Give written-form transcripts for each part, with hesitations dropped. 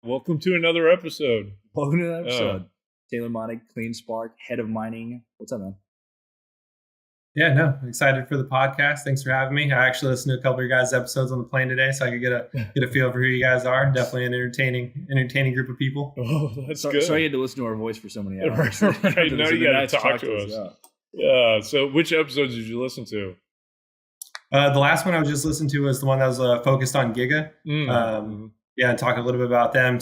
Welcome to another episode. Welcome to another episode. Taylor Monnig, Clean Spark, head of mining. What's up, man? Yeah, no, excited for the podcast. Thanks for having me. I actually listened to a couple of your guys' episodes on the plane today, so I could get a feel for who you guys are. Definitely an entertaining group of people. Oh, that's good. Sorry you had to listen to our voice for so many hours. Right, now you got to talk to us. Yeah. So which episodes did you listen to? The last one I was just listening to was the one that was focused on Giga. Yeah, and talk a little bit about them.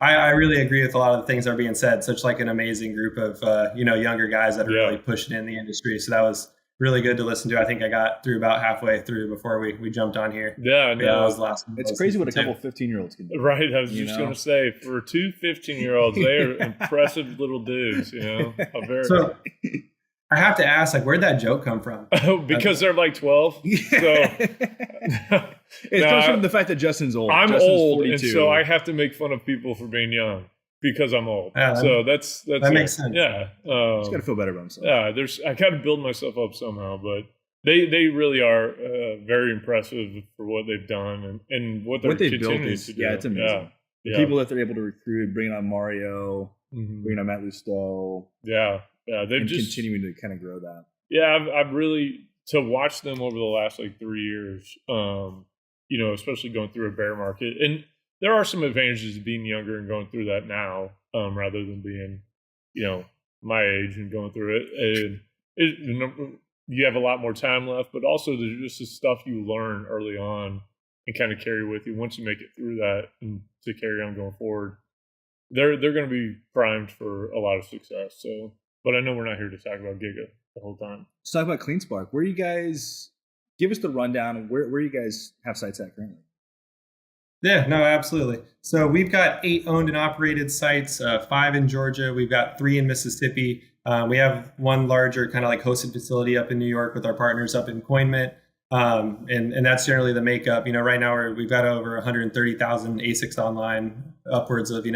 I really agree with a lot of the things that are being said. Such like an amazing group of younger guys that are really pushing in the industry. So that was really good to listen to. I think I got through about halfway through before we jumped on here. Yeah, no. That was the last one. It's crazy what a couple 15-year-olds can do. Right, I was just going to say, for two 15-year-olds, they are impressive little dudes. So I have to ask, where'd that joke come from? Oh, because they're like 12. So it comes from the fact that Justin's old. I'm Justin's old, 42. and so I have to make fun of people for being young because I'm old. So that's that makes sense. Yeah, he's got to feel better about himself. Yeah, I got to build myself up somehow, but they really are very impressive for what they've done and what they've built to do. Yeah, it's amazing. The people that they're able to recruit, bringing on Mario, bringing on Matt Lusto. Yeah, they've just continuing to kind of grow that. Yeah, I've really to watch them over the last 3 years. Especially going through a bear market, and there are some advantages to being younger and going through that now, rather than being, my age and going through it. And you have a lot more time left, but also there's just this stuff you learn early on and kind of carry with you once you make it through that and to carry on going forward. They're going to be primed for a lot of success. So, but I know we're not here to talk about Giga the whole time. Let's talk about Clean Spark. Where you guys? Give us the rundown of where you guys have sites at currently. Yeah, no, absolutely. So we've got 8 owned and operated sites, 5 in Georgia. We've got 3 in Mississippi. We have one larger kind of like hosted facility up in New York with our partners up in Coinmint. And that's generally the makeup. Right now we've got over 130,000 ASICs online, upwards of,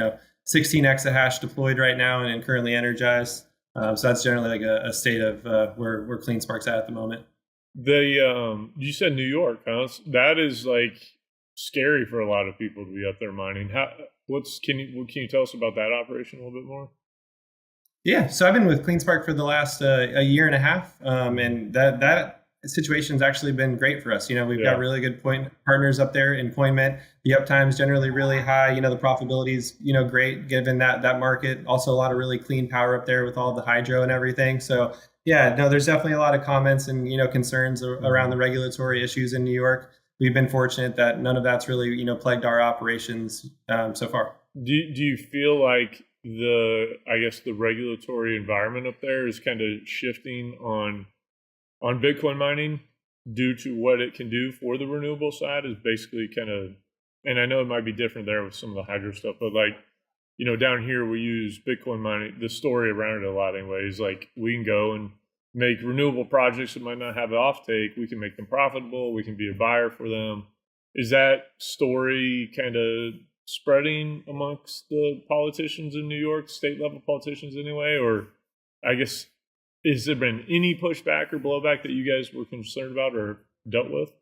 16 exahash deployed right now and currently energized. So that's generally like a state of where CleanSpark's at the moment. You said New York, huh? That is scary for a lot of people to be up there mining. Can you tell us about that operation a little bit more? Yeah, so I've been with CleanSpark for the last a year and a half, and that situation's actually been great for us. We've got really good partners up there in Coinmint. The uptime's generally really high. The profitability's great given that market. Also a lot of really clean power up there with all the hydro and everything. So yeah, no, there's definitely a lot of comments and concerns around the regulatory issues in New York. We've been fortunate that none of that's really plagued our operations so far. Do you feel like the regulatory environment up there is kind of shifting on Bitcoin mining due to what it can do for the renewable side? Is basically kind of, and I know it might be different there with some of the hydro stuff, but down here we use Bitcoin mining, the story around it a lot anyway, is we can go and make renewable projects that might not have an offtake. We can make them profitable. We can be a buyer for them. Is that story kind of spreading amongst the politicians in New York, state level politicians anyway? Or I guess, has there been any pushback or blowback that you guys were concerned about or dealt with?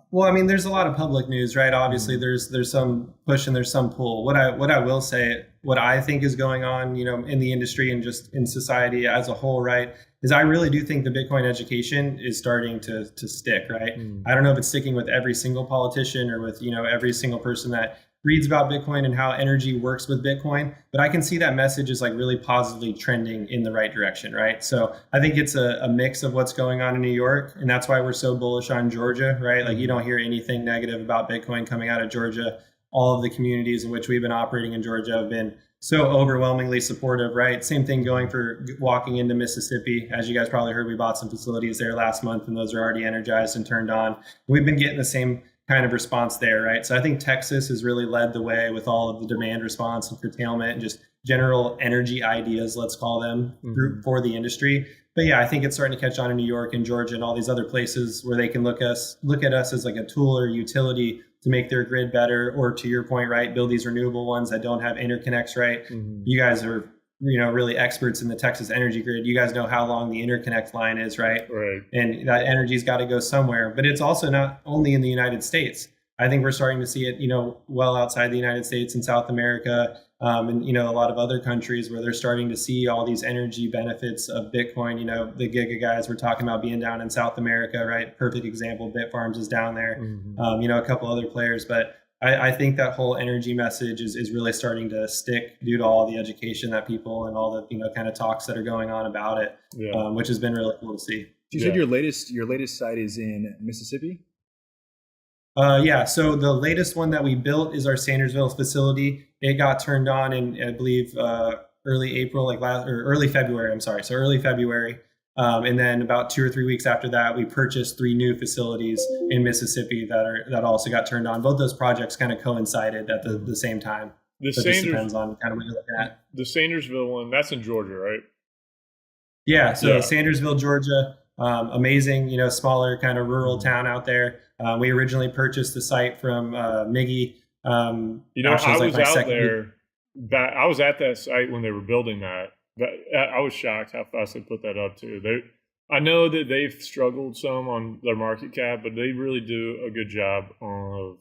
Well, I mean, there's a lot of public news, right? Obviously, there's some push and there's some pull. What I will say, what I think is going on, in the industry and just in society as a whole, right, is I really do think the Bitcoin education is starting to stick, right? I don't know if it's sticking with every single politician or with every single person that reads about Bitcoin and how energy works with Bitcoin, but I can see that message is really positively trending in the right direction, right? So I think it's a mix of what's going on in New York, and that's why we're so bullish on Georgia, right? You don't hear anything negative about Bitcoin coming out of Georgia. All of the communities in which we've been operating in Georgia have been so overwhelmingly supportive, right? Same thing going for walking into Mississippi. As you guys probably heard, we bought some facilities there last month, and those are already energized and turned on. We've been getting the same kind of response there, right? So I think Texas has really led the way with all of the demand response and curtailment and just general energy ideas, let's call them, for the industry. But yeah, I think it's starting to catch on in New York and Georgia and all these other places where they can look at us as a tool or utility to make their grid better, or to your point, right, build these renewable ones that don't have interconnects, right? You guys are really experts in the Texas energy grid. You guys know how long the interconnect line is, right? Right. And that energy's got to go somewhere. But it's also not only in the United States. I think we're starting to see it, well outside the United States and South America, and a lot of other countries where they're starting to see all these energy benefits of Bitcoin. The Giga guys we're talking about being down in South America, right? Perfect example. Bitfarms is down there. A couple other players, but I think that whole energy message is really starting to stick due to all the education that people and all the kind of talks that are going on about it, which has been really cool to see. You said your latest site is in Mississippi? So the latest one that we built is our Sandersville facility. It got turned on in, I believe, early April, early February. I'm sorry, so early February. And then about 2 or 3 weeks after that, we purchased 3 new facilities in Mississippi that also got turned on. Both those projects kind of coincided at the same time. It just depends on kind of what you're looking at. The Sandersville one, that's in Georgia, right? Yeah. So Sandersville, Georgia, amazing, smaller kind of rural town out there. We originally purchased the site from Miggy. I was out there. I was at that site when they were building that. I was shocked how fast they put that up too. I know that they've struggled some on their market cap, but they really do a good job of,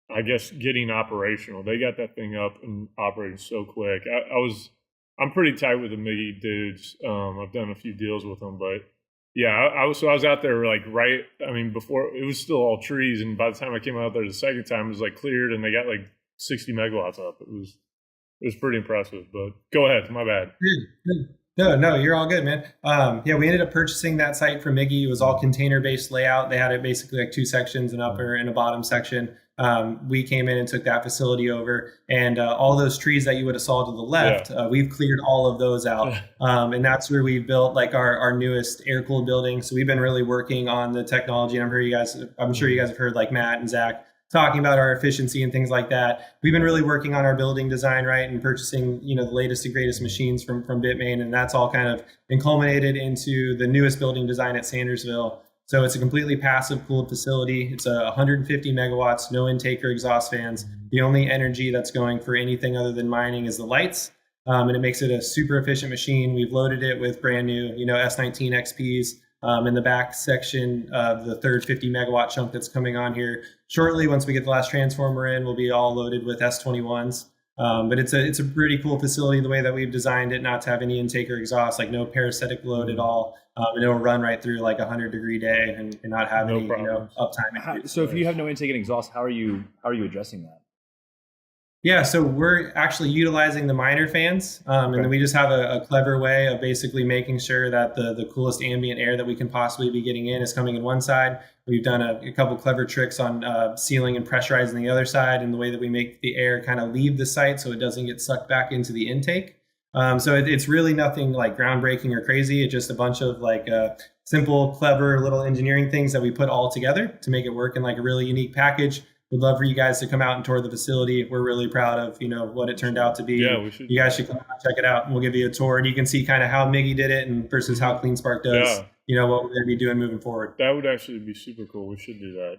I guess, getting operational. They got that thing up and operating so quick. I'm pretty tight with the Miggy dudes. I've done a few deals with them, but yeah, I was out there before it was still all trees, and by the time I came out there the second time, it was cleared, and they got 60 megawatts up. It was pretty impressive. But go ahead, my bad. No, you're all good, man. We ended up purchasing that site from Miggy. It was all container-based layout. They had it basically 2 sections, an upper and a bottom section. We came in and took that facility over, and all those trees that you would have saw to the left, we've cleared all of those out. And that's where we built our newest air-cooled building. So we've been really working on the technology. And I'm sure you guys have heard Matt and Zach talking about our efficiency and things like that. We've been really working on our building design, right, and purchasing, the latest and greatest machines from Bitmain, and that's all kind of been culminated into the newest building design at Sandersville. So it's a completely passive cooled facility. It's 150 megawatts, no intake or exhaust fans. The only energy that's going for anything other than mining is the lights, and it makes it a super efficient machine. We've loaded it with brand new, S19 XPs. In the back section of the third 50 megawatt chunk that's coming on here shortly. Once we get the last transformer in, we'll be all loaded with S21s. But it's a pretty cool facility the way that we've designed it, not to have any intake or exhaust, no parasitic load at all. And it'll run right through a 100-degree day and not have any uptime. So if you have no intake and exhaust, how are you addressing that? Yeah, so we're actually utilizing the miner fans, and then we just have a clever way of basically making sure that the coolest ambient air that we can possibly be getting in is coming in one side. We've done a couple clever tricks on sealing and pressurizing the other side, and the way that we make the air kind of leave the site so it doesn't get sucked back into the intake. So it's really nothing groundbreaking or crazy. It's just a bunch of simple, clever little engineering things that we put all together to make it work in a really unique package. We'd love for you guys to come out and tour the facility. We're really proud of, what it turned out to be. Yeah, we should. You guys should come out and check it out, and we'll give you a tour, and you can see kind of how Miggy did it and versus how CleanSpark does. What we're going to be doing moving forward. That would actually be super cool. We should do that.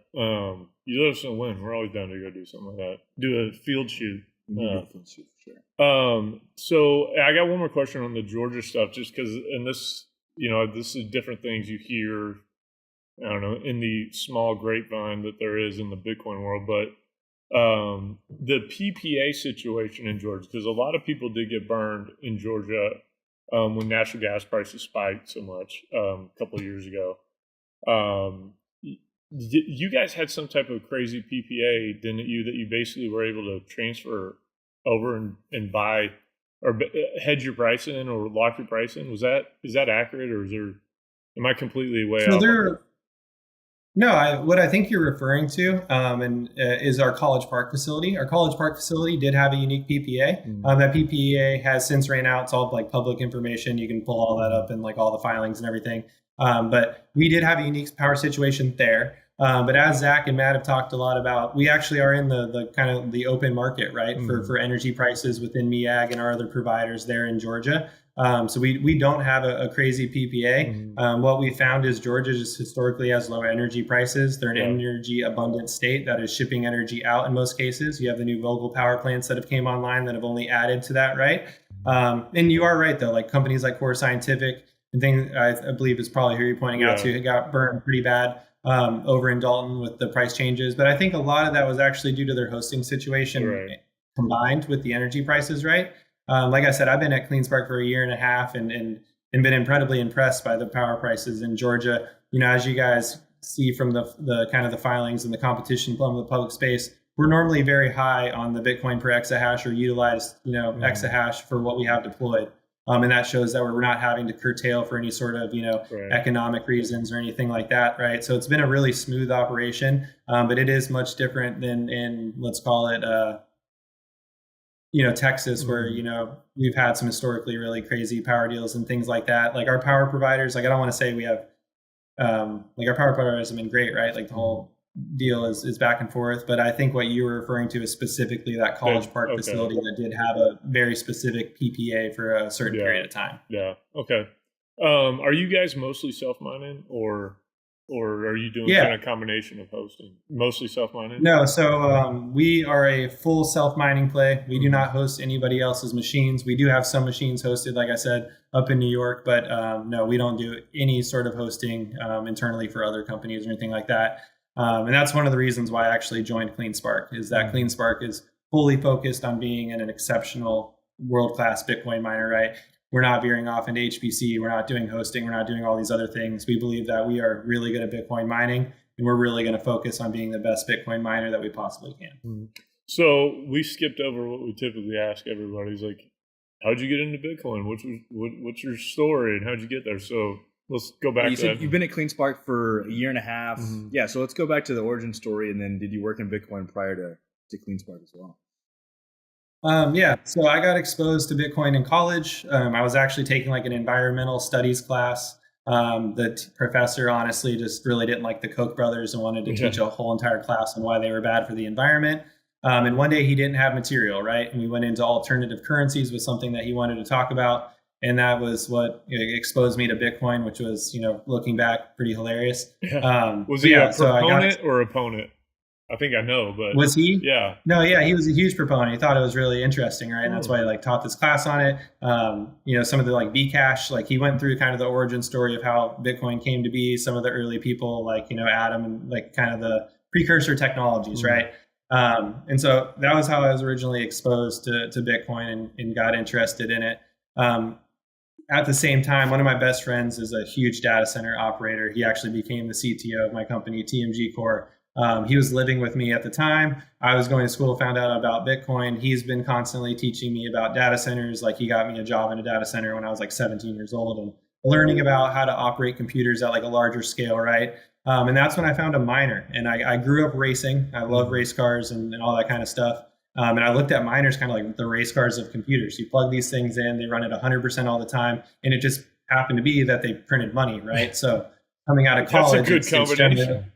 You let us know when. We're always down to go do something like that. Do a field shoot. Field shoot for sure. So I got one more question on the Georgia stuff, just because, and this, this is different things you hear, I don't know, in the small grapevine that there is in the Bitcoin world, but the PPA situation in Georgia, because a lot of people did get burned in Georgia when natural gas prices spiked so much a couple of years ago. You guys had some type of crazy PPA, didn't you, that you basically were able to transfer over and buy or hedge your price in or lock your price in? Is that accurate, or am I completely way out? No, what I think you're referring to is our College Park facility. Our College Park facility did have a unique PPA. That PPA has since ran out. It's all public information. You can pull all that up and all the filings and everything. But we did have a unique power situation there. But as Zach and Matt have talked a lot about, we actually are in the kind of the open market, right, for energy prices within MEAG and our other providers there in Georgia. So we don't have a crazy PPA. What we found is Georgia just historically has low energy prices. They're an energy abundant state that is shipping energy out in most cases. You have the new Vogtle power plants that have came online that have only added to that, right? And you are right, though, companies like Core Scientific and things I believe is probably who you're pointing out to, it got burned pretty bad. over in Dalton with the price changes. But I think a lot of that was actually due to their hosting situation combined with the energy prices, right? Like I said, I've been at CleanSpark for a year and a half and been incredibly impressed by the power prices in Georgia. As you guys see from the kind of the filings and the competition from the public space, we're normally very high on the Bitcoin per exahash or utilize, exahash for what we have deployed. And that shows that we're not having to curtail for any sort of, economic reasons or anything like that, right? So it's been a really smooth operation, but it is much different than in, let's call it, Texas, where, we've had some historically really crazy power deals and things like that. Like our power providers, like I don't want to say we have, like our power providers have been great, right? Like the whole deal is back and forth. But I think what you were referring to is specifically that College Park facility that did have a very specific PPA for a certain period of time. Yeah. Okay. Are you guys mostly self-mining or are you doing kind of combination of hosting? Mostly self-mining? No. So we are a full self-mining play. We do not host anybody else's machines. We do have some machines hosted, like I said, up in New York, but no, we don't do any sort of hosting internally for other companies or anything like that. And that's one of the reasons why I actually joined CleanSpark, is that CleanSpark is fully focused on being an exceptional world-class Bitcoin miner, right? We're not veering off into HPC. We're not doing hosting. We're not doing all these other things. We believe that we are really good at Bitcoin mining, and we're really going to focus on being the best Bitcoin miner that we possibly can. So we skipped over what we typically ask everybody. Is like, how'd you get into Bitcoin? What's your story and how'd you get there? So let's go back to that. You've been at CleanSpark for a year and a half. Yeah, so let's go back to the origin story. And then did you work in Bitcoin prior to CleanSpark as well? So I got exposed to Bitcoin in college. I was actually taking like an environmental studies class. The professor honestly just really didn't like the Koch brothers and wanted to teach a whole entire class on why they were bad for the environment. And one day he didn't have material, right? And we went into alternative currencies with something that he wanted to talk about. And that was what exposed me to Bitcoin, which was, looking back, pretty hilarious. Was he a proponent or opponent? I think I know, but was he? Yeah. No, yeah, he was a huge proponent. He thought it was really interesting, right? And that's why he taught this class on it. Some of the Bcash, he went through kind of the origin story of how Bitcoin came to be. Some of the early people, Adam, and kind of the precursor technologies, right? And so that was how I was originally exposed to Bitcoin and got interested in it. At the same time, one of my best friends is a huge data center operator. He actually became the CTO of my company, TMG Core. He was living with me at the time. I was going to school, found out about Bitcoin. He's been constantly teaching me about data centers. He got me a job in a data center when I was 17 years old and learning about how to operate computers at a larger scale, right? And that's when I found a miner. And I grew up racing. I love race cars and all that kind of stuff. And I looked at miners kind of like the race cars of computers. You plug these things in, they run at 100% all the time. And it just happened to be that they printed money, right? So coming out of college, that's a good combination.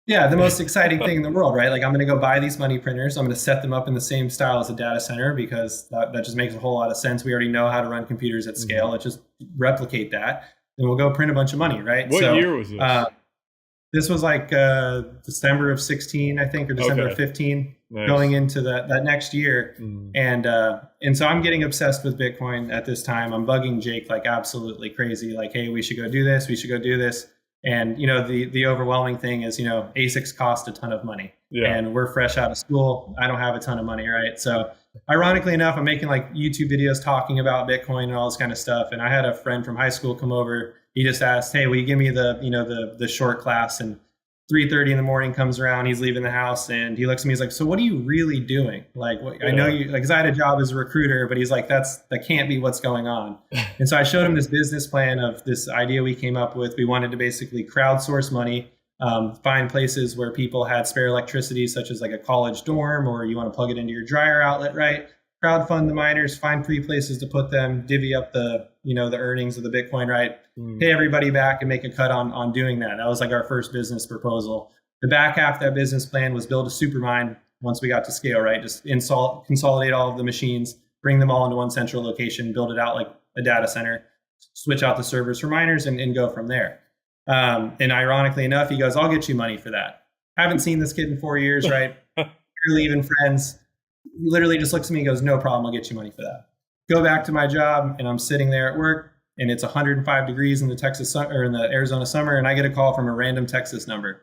Yeah, the most exciting thing in the world, right? I'm going to go buy these money printers. I'm going to set them up in the same style as a data center because that just makes a whole lot of sense. We already know how to run computers at scale. Let's just replicate that. And we'll go print a bunch of money, right? What year was this? This was December of 16, I think, or December of 15, going into that next year. And so I'm getting obsessed with Bitcoin at this time. I'm bugging Jake absolutely crazy. Hey, we should go do this. We should go do this. And, the overwhelming thing is, ASICs cost a ton of money and we're fresh out of school. I don't have a ton of money. Right. So ironically enough, I'm making YouTube videos talking about Bitcoin and all this kind of stuff. And I had a friend from high school come over. He just asked, hey, will you give me the short class? And 3:30 in the morning comes around, he's leaving the house and he looks at me, he's like, so what are you really doing? I know you, because I had a job as a recruiter, but he's like, that can't be what's going on. And so I showed him this business plan of this idea we came up with. We wanted to basically crowdsource money, find places where people had spare electricity, such as a college dorm, or you want to plug it into your dryer outlet, right? Crowdfund the miners, find free places to put them, divvy up the earnings of the Bitcoin, right? Pay everybody back and make a cut on doing that. That was our first business proposal. The back half of that business plan was build a super mine once we got to scale, right? Just consolidate all of the machines, bring them all into one central location, build it out like a data center, switch out the servers for miners and go from there. And ironically enough, he goes, I'll get you money for that. Haven't seen this kid in 4 years, right? Barely even friends. He literally just looks at me and goes, no problem, I'll get you money for that. Go back to my job and I'm sitting there at work. and it's 105 degrees in the Texas or in the Arizona summer, and I get a call from a random Texas number.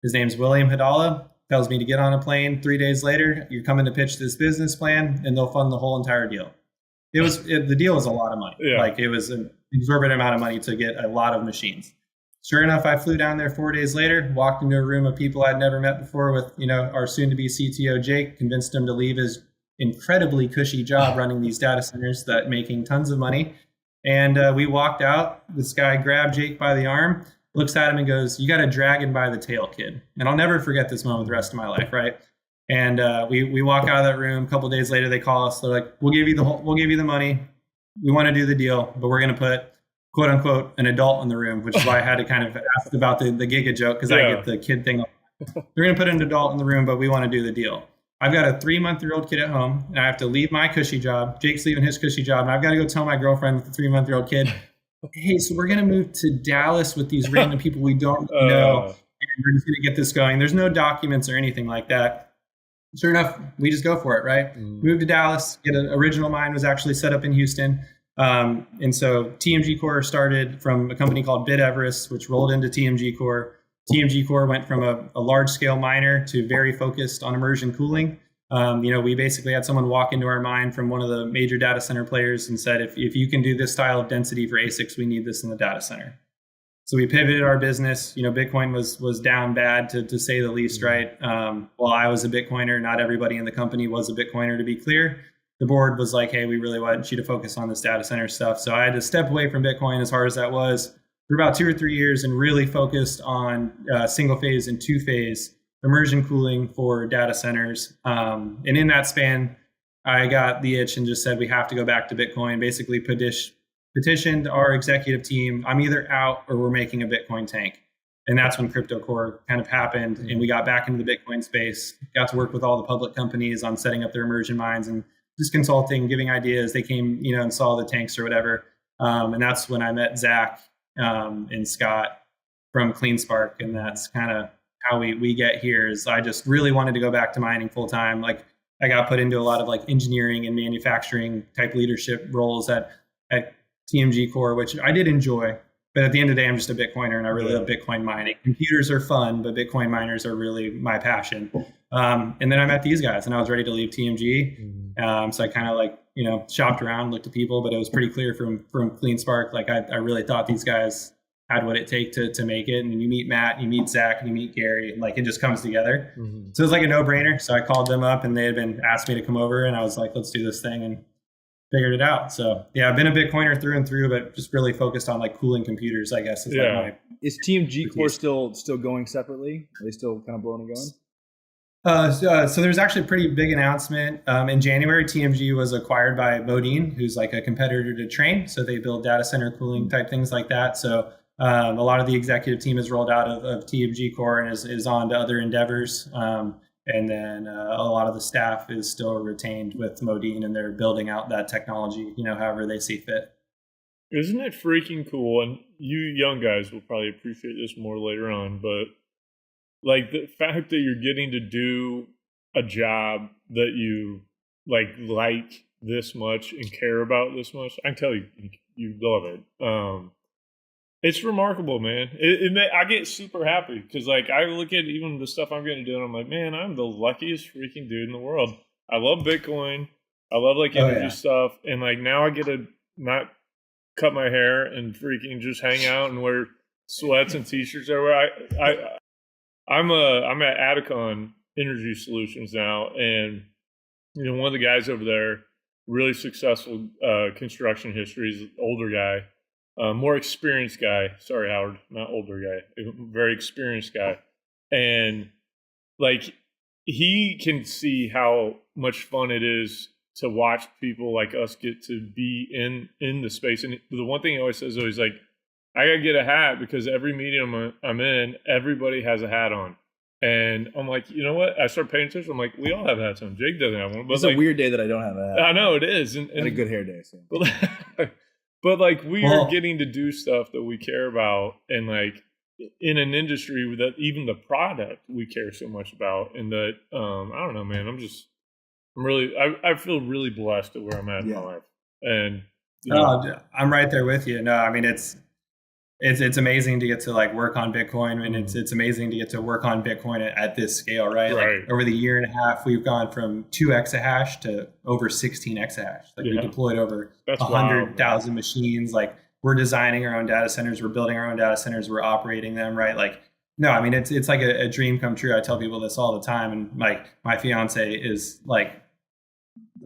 His name's William Hidala. Tells me to get on a plane. 3 days later, you're coming to pitch this business plan, and they'll fund the whole entire deal. The deal was a lot of money. Yeah. Like, it was an exorbitant amount of money to get a lot of machines. Sure enough, I flew down there 4 days later, walked into a room of people I'd never met before with, our soon-to-be CTO, Jake, convinced him to leave his incredibly cushy job running these data centers that making tons of money. And we walked out. This guy grabbed Jake by the arm, looks at him and goes, "You got a dragon by the tail, kid." And I'll never forget this moment the rest of my life, right? And we walk out of that room. A couple of days later, they call us. They're like, we'll give you the money. We want to do the deal, but we're going to put, quote unquote, an adult in the room, which is why I had to kind of ask about the Giga joke, because I get the kid thing. They're going to put an adult in the room, but we want to do the deal. I've got a 3-month-old kid at home, and I have to leave my cushy job. Jake's leaving his cushy job, and I've got to go tell my girlfriend with the 3-month-old kid, "Hey, so we're going to move to Dallas with these random people we don't know, and we're just going to get this going." There's no documents or anything like that. Sure enough, we just go for it, right? Move to Dallas. Get an original mine was actually set up in Houston. And so TMG Core started from a company called Bid Everest, which rolled into TMG Core. TMG Core went from a large-scale miner to very focused on immersion cooling. We basically had someone walk into our mine from one of the major data center players and said, if you can do this style of density for ASICs, we need this in the data center. So we pivoted our business. Bitcoin was down bad, to say the least, right? While I was a Bitcoiner, not everybody in the company was a Bitcoiner, to be clear. The board was like, "Hey, we really want you to focus on this data center stuff." So I had to step away from Bitcoin, as hard as that was, for about 2 or 3 years, and really focused on single phase and 2-phase immersion cooling for data centers. And in that span, I got the itch and just said, we have to go back to Bitcoin. Basically petitioned our executive team, I'm either out or we're making a Bitcoin tank. And that's when Crypto Core kind of happened. And we got back into the Bitcoin space, got to work with all the public companies on setting up their immersion mines and just consulting, giving ideas. They came, and saw the tanks or whatever. And that's when I met Zach and Scott from CleanSpark. And that's kind of how we get here. Is I just really wanted to go back to mining full time. Like, I got put into a lot of like engineering and manufacturing type leadership roles at TMG Core, which I did enjoy. But at the end of the day, I'm just a Bitcoiner, and I really love Bitcoin mining. Computers are fun, but Bitcoin miners are really my passion. And then I met these guys, and I was ready to leave TMG. So I kind of shopped around, looked at people, but it was pretty clear from CleanSpark. Like, I really thought these guys had what it take to make it. And you meet Matt, you meet Zach, and you meet Gary, and like, it just comes together. So it was like a no-brainer. So I called them up, and they had been asked me to come over, and I was like, let's do this thing, and figured it out. So yeah, I've been a Bitcoiner through and through, but just really focused on like cooling computers, I guess. Is TMG Core still going separately? Are they still kind of blowing and going? So there's actually a pretty big announcement. In January, TMG was acquired by Monnig, who's like a competitor to Train. So they build data center cooling type things like that. So a lot of the executive team has rolled out of TMG Core and is on to other endeavors. And then a lot of the staff is still retained with Modine, and they're building out that technology, however they see fit. Isn't it freaking cool? And you young guys will probably appreciate this more later on, but like the fact that you're getting to do a job that you like this much and care about this much, I can tell you love it. It's remarkable, man. I get super happy because, like, I look at even the stuff I'm getting to do, and I'm like, man, I'm the luckiest freaking dude in the world. I love Bitcoin. I love energy stuff, and like now I get to not cut my hair and freaking just hang out and wear sweats and t-shirts everywhere. I'm at Adicon Energy Solutions now, and one of the guys over there, really successful construction history, is an older guy. More experienced guy. Sorry, Howard, not older guy. Very experienced guy. And like, he can see how much fun it is to watch people like us get to be in the space. And the one thing he always says, he's like, I got to get a hat because every meeting I'm in, everybody has a hat on. And I'm like, you know what? I start paying attention. I'm like, we all have hats on. Jake doesn't have one. But it's a weird day that I don't have a hat. I know, it is. And a good hair day. So. But like, we are getting to do stuff that we care about, and like in an industry that even the product we care so much about, and that I don't know, man. I feel really blessed at where I'm at in my life, and I'm right there with you. No, I mean, it's amazing to get to like work on Bitcoin, and it's amazing to get to work on Bitcoin at this scale, right? Right. Like over the year and a half, we've gone from 2 exahash to over 16 exahash. Like we deployed over 100,000 machines. Like we're designing our own data centers, we're building our own data centers, we're operating them, right? Like no, I mean it's like a dream come true. I tell people this all the time, and like my fiance is like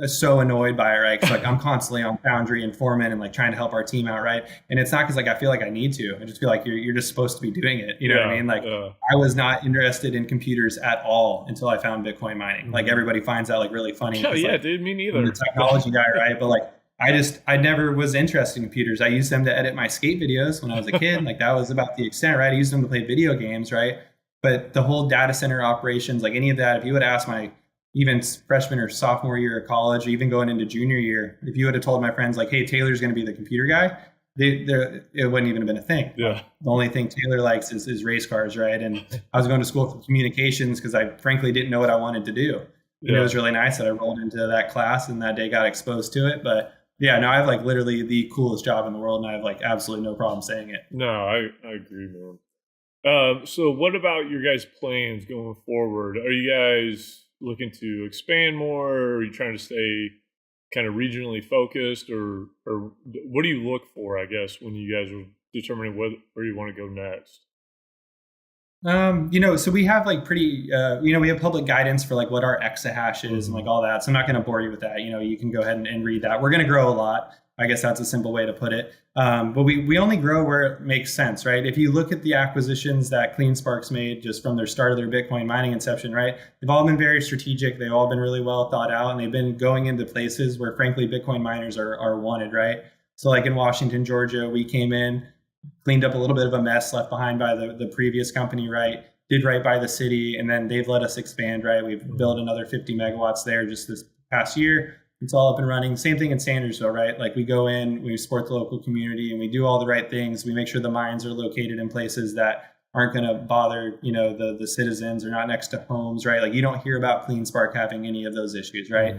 so annoyed by it, right? Because like I'm constantly on Foundry and Foreman and like trying to help our team out, right? And it's not because like I feel like I need to. I just feel like you're just supposed to be doing it. You know what I mean? Like I was not interested in computers at all until I found Bitcoin mining. Like everybody finds that like really funny. Yeah, like, dude, me neither. I'm the technology guy, right? But like I never was interested in computers. I used them to edit my skate videos when I was a kid. Like that was about the extent, right? I used them to play video games, right? But the whole data center operations, like any of that, if you would ask my even freshman or sophomore year of college, or even going into junior year, if you would have told my friends like, hey, Taylor's going to be the computer guy, it wouldn't even have been a thing. Yeah. The only thing Taylor likes is race cars, right? And I was going to school for communications because I frankly didn't know what I wanted to do. And it was really nice that I rolled into that class and that day got exposed to it. But yeah, no, I have like literally the coolest job in the world, and I have like absolutely no problem saying it. No, I agree, man. So what about your guys' plans going forward? Are you guys looking to expand more, or are you trying to stay kind of regionally focused, or what do you look for, I guess, when you guys are determining where you want to go next? So we have like pretty, we have public guidance for like what our exahash is and like all that. So I'm not going to bore you with that. You can go ahead and read that. We're going to grow a lot. I guess that's a simple way to put it. But we only grow where it makes sense, right? If you look at the acquisitions that CleanSpark's made just from their start of their Bitcoin mining inception, right? They've all been very strategic. They've all been really well thought out, and they've been going into places where frankly, Bitcoin miners are wanted, right? So like in Washington, Georgia, we came in, cleaned up a little bit of a mess left behind by the previous company, right? Did right by the city, and then they've let us expand, right? We've built another 50 megawatts there just this past year. It's all up and running. Same thing in Sandersville, right? Like we go in, we support the local community, and we do all the right things. We make sure the mines are located in places that aren't going to bother, the citizens, or not next to homes, right? Like you don't hear about CleanSpark having any of those issues, right?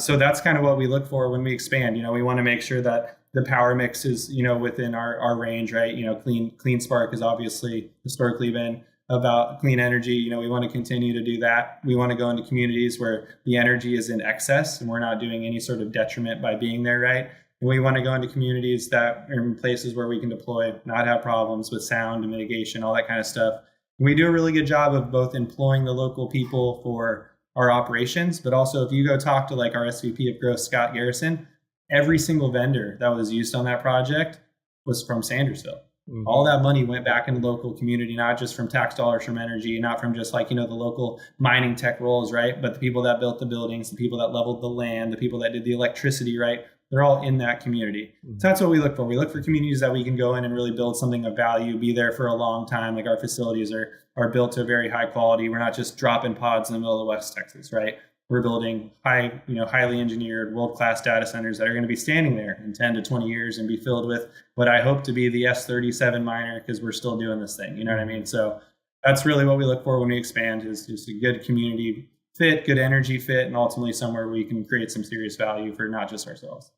So that's kind of what we look for when we expand. We want to make sure that the power mix is, within our range, right? CleanSpark has obviously historically been about clean energy. We want to continue to do that. We want to go into communities where the energy is in excess and we're not doing any sort of detriment by being there, right? And we want to go into communities that are in places where we can deploy, not have problems with sound and mitigation, all that kind of stuff. And we do a really good job of both employing the local people for our operations, but also if you go talk to like our SVP of growth, Scott Garrison, every single vendor that was used on that project was from Sandersville. All that money went back into the local community, not just from tax dollars from energy, not from just like, the local mining tech roles, right? But the people that built the buildings, the people that leveled the land, the people that did the electricity, right? They're all in that community. So that's what we look for. We look for communities that we can go in and really build something of value, be there for a long time. Like our facilities are built to a very high quality. We're not just dropping pods in the middle of West Texas, right? We're building highly engineered, world-class data centers that are going to be standing there in 10 to 20 years and be filled with what I hope to be the S37 miner, because we're still doing this thing. You know what I mean? So that's really what we look for when we expand, is just a good community fit, good energy fit, and ultimately somewhere we can create some serious value for not just ourselves.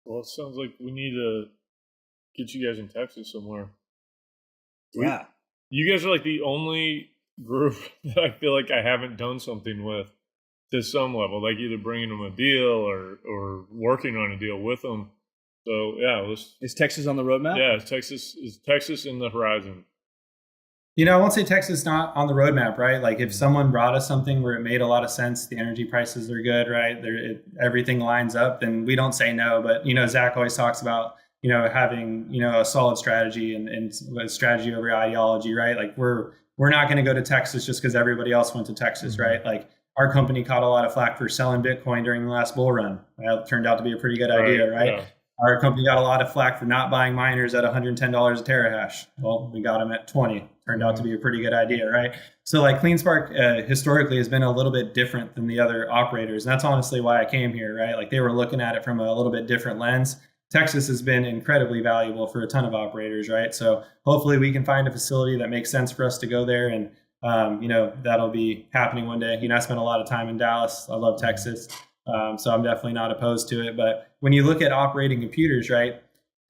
Well, it sounds like we need to get you guys in Texas somewhere. Yeah. You guys are like the only group that I feel like I haven't done something with to some level, like either bringing them a deal or working on a deal with them. So yeah, is Texas on the roadmap? Yeah, is Texas in the horizon. I won't say Texas is not on the roadmap, right? Like if someone brought us something where it made a lot of sense, the energy prices are good, right? Everything lines up, then we don't say no. But Zach always talks about having a solid strategy and strategy over ideology, right? Like we're not going to go to Texas just because everybody else went to Texas, right? Like our company caught a lot of flack for selling Bitcoin during the last bull run. That turned out to be a pretty good idea, right? Yeah. Our company got a lot of flack for not buying miners at $110 a terahash. Well, we got them at 20. Turned out to be a pretty good idea, right? So like CleanSpark historically has been a little bit different than the other operators. And that's honestly why I came here, right? Like they were looking at it from a little bit different lens. Texas has been incredibly valuable for a ton of operators, right? So hopefully we can find a facility that makes sense for us to go there, and that'll be happening one day. I spent a lot of time in Dallas. I love Texas. So I'm definitely not opposed to it. But when you look at operating computers, right,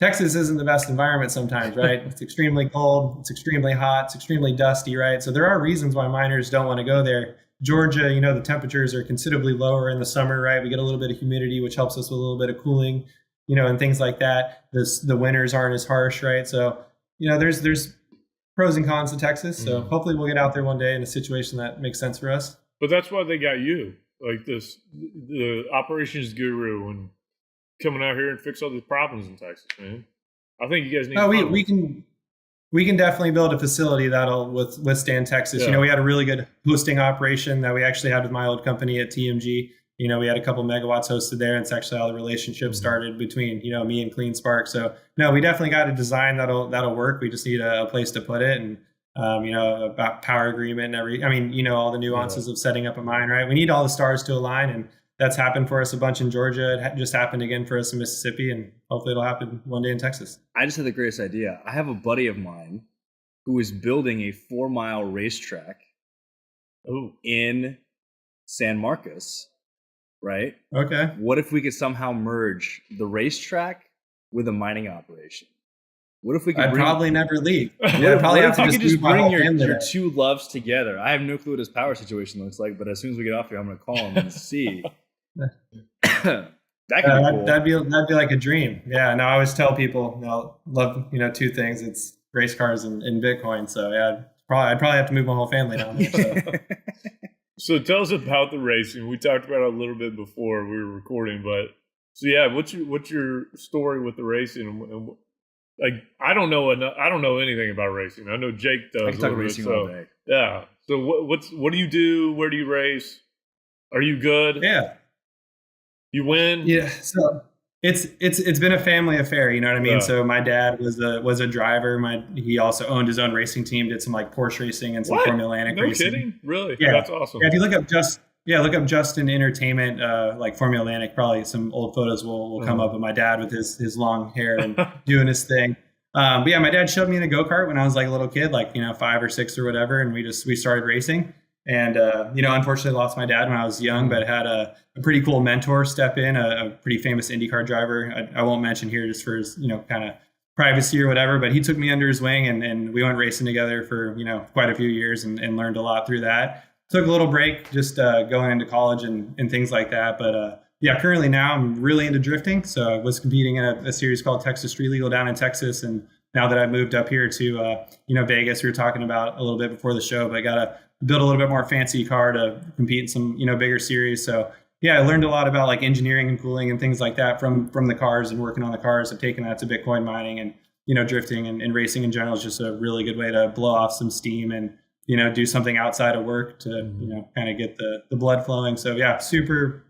Texas isn't the best environment sometimes, right? It's extremely cold, it's extremely hot, it's extremely dusty, right? So there are reasons why miners don't want to go there. Georgia, the temperatures are considerably lower in the summer, right? We get a little bit of humidity, which helps us with a little bit of cooling, and things like that. The winters aren't as harsh, right? So, there's pros and cons to Texas. So hopefully we'll get out there one day in a situation that makes sense for us. But that's why they got you, like the operations guru, and coming out here and fix all these problems in Texas, man. I think you guys need. Oh, we can definitely build a facility that'll withstand Texas. Yeah. We had a really good hosting operation that we actually had with my old company at TMG. We had a couple megawatts hosted there, and it's actually how the relationship started between me and CleanSpark. So no, we definitely got a design that'll work. We just need a place to put it, and about power agreement and all the nuances of setting up a mine, right? We need all the stars to align, and that's happened for us a bunch in Georgia. It just happened again for us in Mississippi, and hopefully it'll happen one day in Texas. I just had the greatest idea. I have a buddy of mine who is building a 4-mile racetrack in San Marcos, right? Okay. What if we could somehow merge the racetrack with a mining operation? What if we could I'd probably never leave. Yeah, probably what have if to you could just bring your two. two loves together? I have no clue what his power situation looks like, but as soon as we get off here, I'm going to call him and see. That could be cool. That'd be like a dream. Yeah. No, I always tell people, love two things. It's race cars and Bitcoin. So yeah, I'd probably have to move my whole family down there. So. So tell us about the racing. We talked about it a little bit before we were recording, but so yeah, what's your story with the racing? And like, I don't know anything about racing. I know Jake does. I can talk racing all day. Yeah. So what do you do? Where do you race? Are you good? Yeah. You win? Yeah. So it's been a family affair. You know what I mean? Yeah. So my dad was a driver. He also owned his own racing team. Did some like Porsche racing and some Formula Atlantic racing. No kidding? Really? Yeah. That's awesome. Yeah. If you look up Justin Entertainment, like Formula Atlantic, probably some old photos will come up of my dad with his long hair and doing his thing. But yeah, my dad shoved me in a go-kart when I was like a little kid, like 5 or 6 or whatever, and we started racing. And unfortunately lost my dad when I was young, but had a pretty cool mentor step in, a pretty famous IndyCar driver. I won't mention here just for his kind of privacy or whatever, but he took me under his wing, and we went racing together for quite a few years and learned a lot through that. Took a little break just going into college and things like that, but yeah, currently now I'm really into drifting. So I was competing in a series called Texas Street Legal down in Texas, and now that I've moved up here to Vegas, we were talking about a little bit before the show, but I got to build a little bit more fancy car to compete in some bigger series. So yeah, I learned a lot about like engineering and cooling and things like that from the cars and working on the cars. I've taken that to Bitcoin mining, and drifting and racing in general is just a really good way to blow off some steam and do something outside of work to kind of get the blood flowing. So yeah, super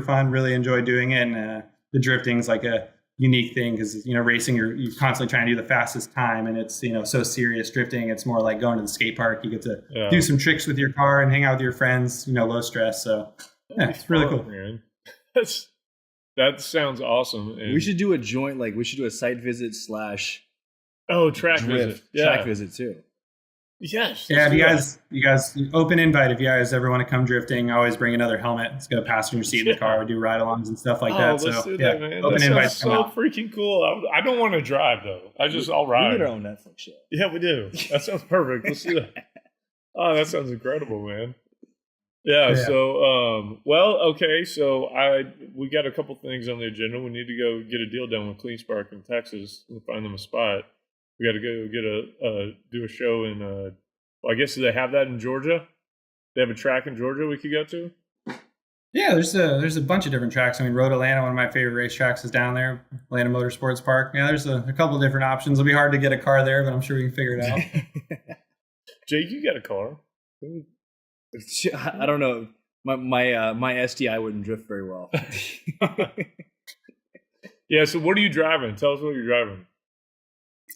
fun. Really enjoy doing it. And the drifting is like a unique thing because racing, you're constantly trying to do the fastest time, and it's so serious. Drifting, it's more like going to the skate park. You get to do some tricks with your car and hang out with your friends, low stress. So yeah, it's really cool, man. That sounds awesome. And we should do a joint, like we should do a site visit / track visit. Yeah. Track visit too. Yes. Yeah, if you guys open invite if you guys ever want to come drifting. I always bring another helmet. Let's go passenger seat in the car. We do ride-alongs and stuff like that. Let's So do yeah, that, man. open That invite. sounds so freaking cool. I don't want to drive though. I'll ride. We did our own Netflix show. Yeah, we do. That sounds perfect. Let's do that. Oh, that sounds incredible, man. Yeah. So, okay. So we got a couple things on the agenda. We need to go get a deal done with CleanSpark in Texas and find them a spot. We got to go do a show in. I guess do they have that in Georgia? They have a track in Georgia we could go to? Yeah, there's a bunch of different tracks. I mean, Road Atlanta, one of my favorite racetracks, is down there. Atlanta Motorsports Park. Yeah, there's a couple different options. It'll be hard to get a car there, but I'm sure we can figure it out. Jake, you got a car? I don't know. My STI wouldn't drift very well. Yeah. So what are you driving? Tell us what you're driving.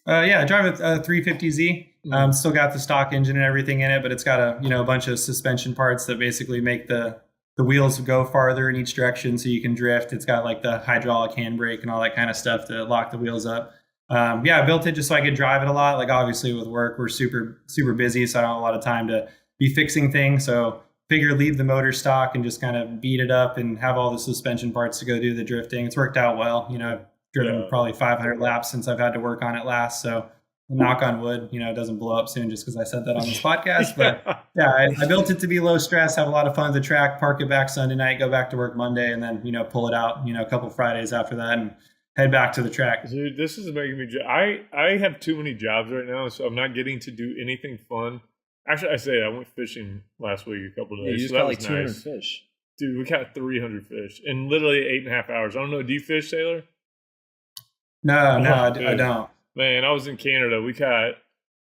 Yeah, I drive a 350Z. Still got the stock engine and everything in it, but it's got a bunch of suspension parts that basically make the wheels go farther in each direction so you can drift. It's got like the hydraulic handbrake and all that kind of stuff to lock the wheels up. I built it just so I could drive it a lot. Like obviously with work, we're super busy, so I don't have a lot of time to be fixing things. So figure leave the motor stock and just kind of beat it up and have all the suspension parts to go do the drifting. It's worked out well. I've driven probably 500 laps since I've had to work on it last. So knock on wood, it doesn't blow up soon just because I said that on this podcast. But yeah, I built it to be low stress, have a lot of fun at the track, park it back Sunday night, go back to work Monday, and then, pull it out, a couple Fridays after that and head back to the track. Dude, this is making me, I have too many jobs right now, so I'm not getting to do anything fun. Actually, I say I went fishing last week a couple of days. You just so got like 200 nice. fish. Dude, we caught 300 fish in literally 8.5 hours. I don't know. Do you fish, Taylor? No, I don't. Man, I was in Canada. We caught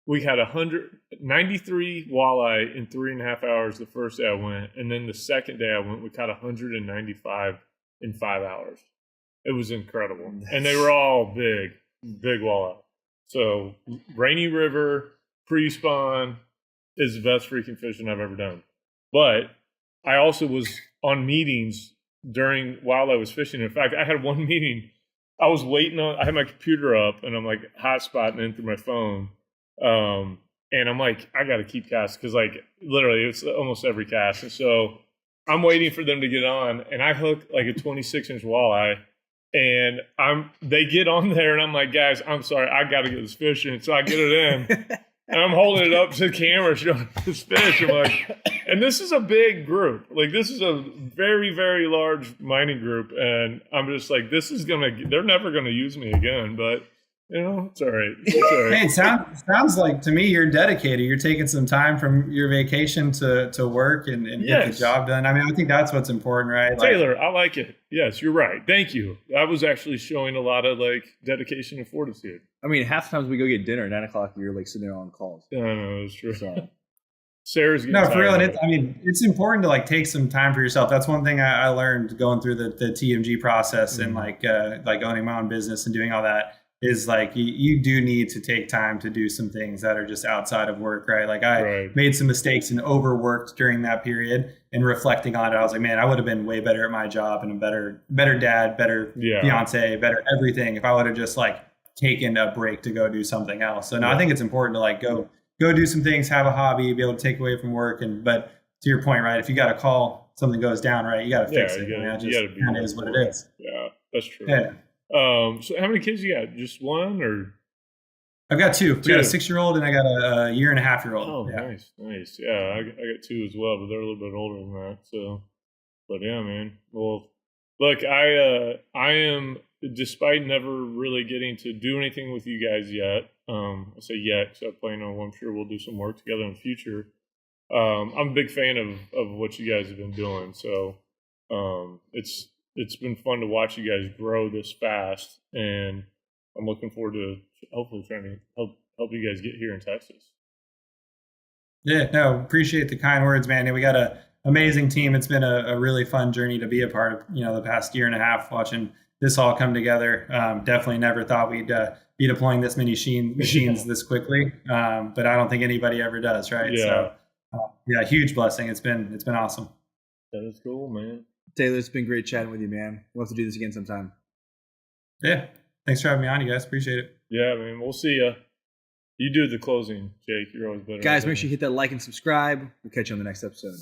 193 walleye in 3.5 hours the first day I went. And then the second day I went, we caught 195 in 5 hours. It was incredible. And they were all big walleye. So Rainy River, pre-spawn, is the best freaking fishing I've ever done. But I also was on meetings while I was fishing. In fact, I had one meeting. I was waiting I had my computer up and I'm like hotspotting in through my phone. And I'm like, I got to keep casting because like literally it's almost every cast. And so I'm waiting for them to get on and I hook like a 26-inch walleye and they get on there and I'm like, guys, I'm sorry, I got to get this fish in. So I get it in. And I'm holding it up to the camera showing this fish. I'm like, and this is a big group. Like, this is a very, very large mining group. And I'm just like, they're never going to use me again. But, it's all right. It's all right. Hey, it sounds like to me you're dedicated. You're taking some time from your vacation to work and get the job done. I mean, I think that's what's important, right? Taylor, I like it. Yes, you're right. Thank you. I was actually showing a lot of like dedication and fortitude. I mean, half the times we go get dinner at 9 o'clock, you're like sitting there on calls. No, it's true. So. Sarah's getting no, for real. And it's important to like take some time for yourself. That's one thing I learned going through the TMG process and like owning my own business and doing all that is like you do need to take time to do some things that are just outside of work, right? Like I made some mistakes and overworked during that period. And reflecting on it, I was like, man, I would have been way better at my job and a better dad, better fiance, better everything if I would have just like taken a break to go do something else. So no, I think it's important to like go do some things, have a hobby, be able to take away from work. But to your point, right? If you got a call, something goes down, right? You got to fix it. That just kind of is what it is. Yeah, that's true. Yeah. So how many kids you got? Just one or? I've got two. We got a 6-year-old and I got a 1.5-year-old. Oh, yeah. Nice. Yeah, I got two as well, but they're a little bit older than that. So, but yeah, man. Well, look, I am, despite never really getting to do anything with you guys yet. I say yet because I plan on. I'm sure we'll do some work together in the future. I'm a big fan of what you guys have been doing. So, it's been fun to watch you guys grow this fast, and I'm looking forward to hopefully trying to help you guys get here in Texas. Yeah, no, appreciate the kind words, man. We got an amazing team. It's been a really fun journey to be a part of, the past 1.5 years watching this all come together. Definitely never thought we'd be deploying this many machines this quickly. But I don't think anybody ever does, right? Yeah. So, huge blessing. It's been awesome. That is cool, man. Taylor, it's been great chatting with you, man. We'll have to do this again sometime. Yeah. Thanks for having me on, you guys. Appreciate it. Yeah, man. We'll see ya. You do the closing, Jake. You're always better. Guys, make sure you hit that like and subscribe. We'll catch you on the next episode.